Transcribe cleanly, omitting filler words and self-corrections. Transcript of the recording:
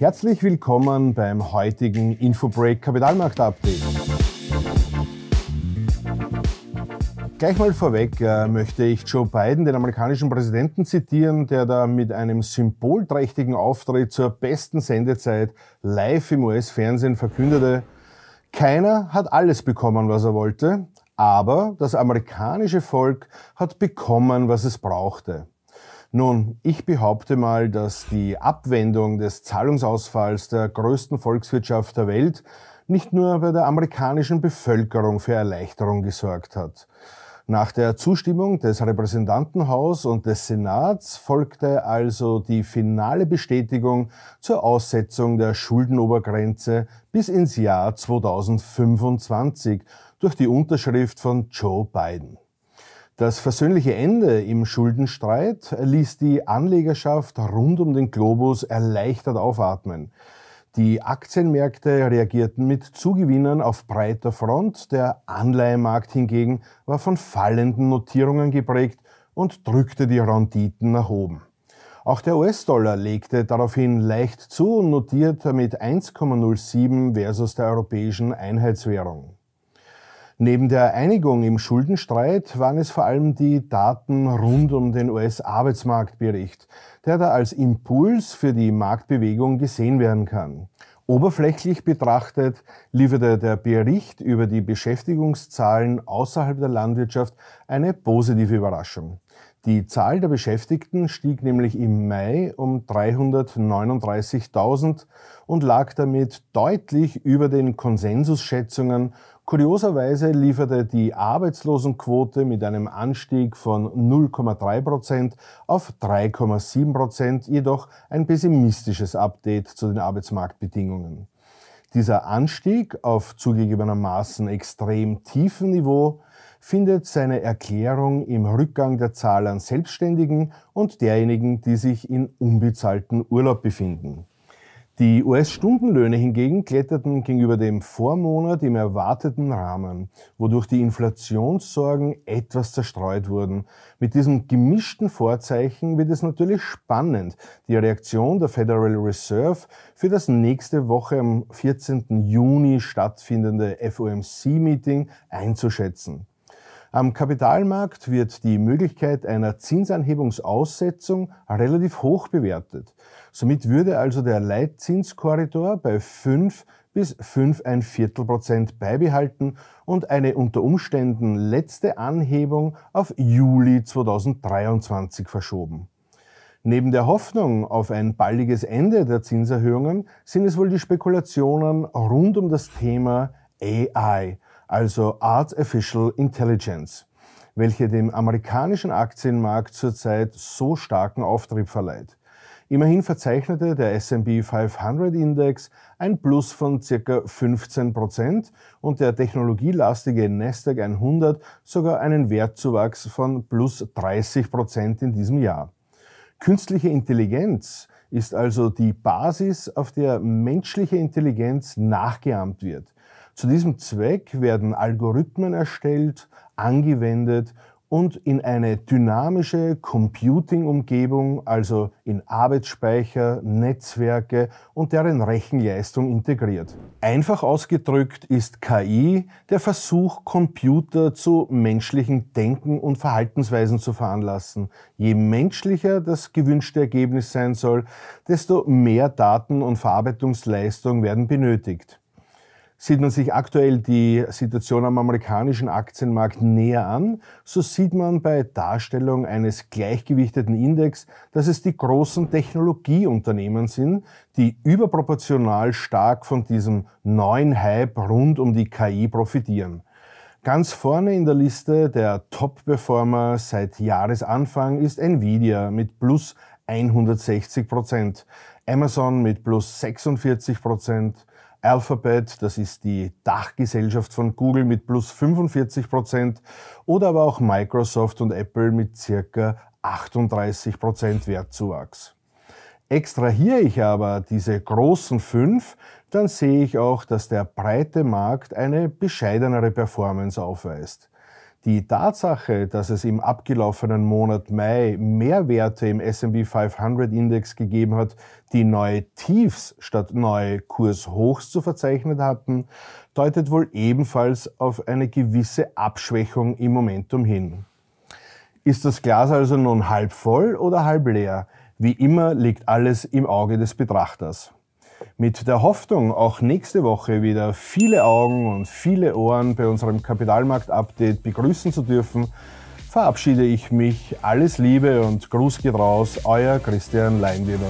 Herzlich willkommen beim heutigen Infobreak Kapitalmarkt Update. Gleich mal vorweg möchte ich Joe Biden, den amerikanischen Präsidenten, zitieren, der da mit einem symbolträchtigen Auftritt zur besten Sendezeit live im US-Fernsehen verkündete: Keiner hat alles bekommen, was er wollte, aber das amerikanische Volk hat bekommen, was es brauchte. Nun, ich behaupte mal, dass die Abwendung des Zahlungsausfalls der größten Volkswirtschaft der Welt nicht nur bei der amerikanischen Bevölkerung für Erleichterung gesorgt hat. Nach der Zustimmung des Repräsentantenhaus und des Senats folgte also die finale Bestätigung zur Aussetzung der Schuldenobergrenze bis ins Jahr 2025 durch die Unterschrift von Joe Biden. Das versöhnliche Ende im Schuldenstreit ließ die Anlegerschaft rund um den Globus erleichtert aufatmen. Die Aktienmärkte reagierten mit Zugewinnen auf breiter Front, der Anleihenmarkt hingegen war von fallenden Notierungen geprägt und drückte die Renditen nach oben. Auch der US-Dollar legte daraufhin leicht zu und notierte mit 1,07 versus der europäischen Einheitswährung. Neben der Einigung im Schuldenstreit waren es vor allem die Daten rund um den US-Arbeitsmarktbericht, der da als Impuls für die Marktbewegung gesehen werden kann. Oberflächlich betrachtet lieferte der Bericht über die Beschäftigungszahlen außerhalb der Landwirtschaft eine positive Überraschung. Die Zahl der Beschäftigten stieg nämlich im Mai um 339.000 und lag damit deutlich über den Konsensusschätzungen. Kurioserweise lieferte die Arbeitslosenquote mit einem Anstieg von 0,3% auf 3,7% jedoch ein pessimistisches Update zu den Arbeitsmarktbedingungen. Dieser Anstieg auf zugegebenermaßen extrem tiefem Niveau findet seine Erklärung im Rückgang der Zahl an Selbstständigen und derjenigen, die sich in unbezahlten Urlaub befinden. Die US-Stundenlöhne hingegen kletterten gegenüber dem Vormonat im erwarteten Rahmen, wodurch die Inflationssorgen etwas zerstreut wurden. Mit diesem gemischten Vorzeichen wird es natürlich spannend, die Reaktion der Federal Reserve für das nächste Woche am 14. Juni stattfindende FOMC-Meeting einzuschätzen. Am Kapitalmarkt wird die Möglichkeit einer Zinsanhebungsaussetzung relativ hoch bewertet. Somit würde also der Leitzinskorridor bei 5 bis 5,25% beibehalten und eine unter Umständen letzte Anhebung auf Juli 2023 verschoben. Neben der Hoffnung auf ein baldiges Ende der Zinserhöhungen sind es wohl die Spekulationen rund um das Thema AI, also Artificial Intelligence, welche dem amerikanischen Aktienmarkt zurzeit so starken Auftrieb verleiht. Immerhin verzeichnete der S&P 500 Index ein Plus von ca. 15% und der technologielastige Nasdaq 100 sogar einen Wertzuwachs von plus 30% in diesem Jahr. Künstliche Intelligenz ist also die Basis, auf der menschliche Intelligenz nachgeahmt wird. Zu diesem Zweck werden Algorithmen erstellt, angewendet und in eine dynamische Computing-Umgebung, also in Arbeitsspeicher, Netzwerke und deren Rechenleistung integriert. Einfach ausgedrückt ist KI der Versuch, Computer zu menschlichen Denken und Verhaltensweisen zu veranlassen. Je menschlicher das gewünschte Ergebnis sein soll, desto mehr Daten- und Verarbeitungsleistung werden benötigt. Sieht man sich aktuell die Situation am amerikanischen Aktienmarkt näher an, so sieht man bei Darstellung eines gleichgewichteten Index, dass es die großen Technologieunternehmen sind, die überproportional stark von diesem neuen Hype rund um die KI profitieren. Ganz vorne in der Liste der Top-Performer seit Jahresanfang ist Nvidia mit plus 160%, Amazon mit plus 46%, Alphabet, das ist die Dachgesellschaft von Google mit plus 45% oder aber auch Microsoft und Apple mit circa 38% Wertzuwachs. Extrahiere ich aber diese großen 5, dann sehe ich auch, dass der breite Markt eine bescheidenere Performance aufweist. Die Tatsache, dass es im abgelaufenen Monat Mai mehr Werte im S&P 500 Index gegeben hat, die neue Tiefs statt neue Kurshochs zu verzeichnen hatten, deutet wohl ebenfalls auf eine gewisse Abschwächung im Momentum hin. Ist das Glas also nun halb voll oder halb leer? Wie immer liegt alles im Auge des Betrachters. Mit der Hoffnung, auch nächste Woche wieder viele Augen und viele Ohren bei unserem Kapitalmarkt-Update begrüßen zu dürfen, verabschiede ich mich. Alles Liebe und Gruß geht raus, euer Christian Leinweber.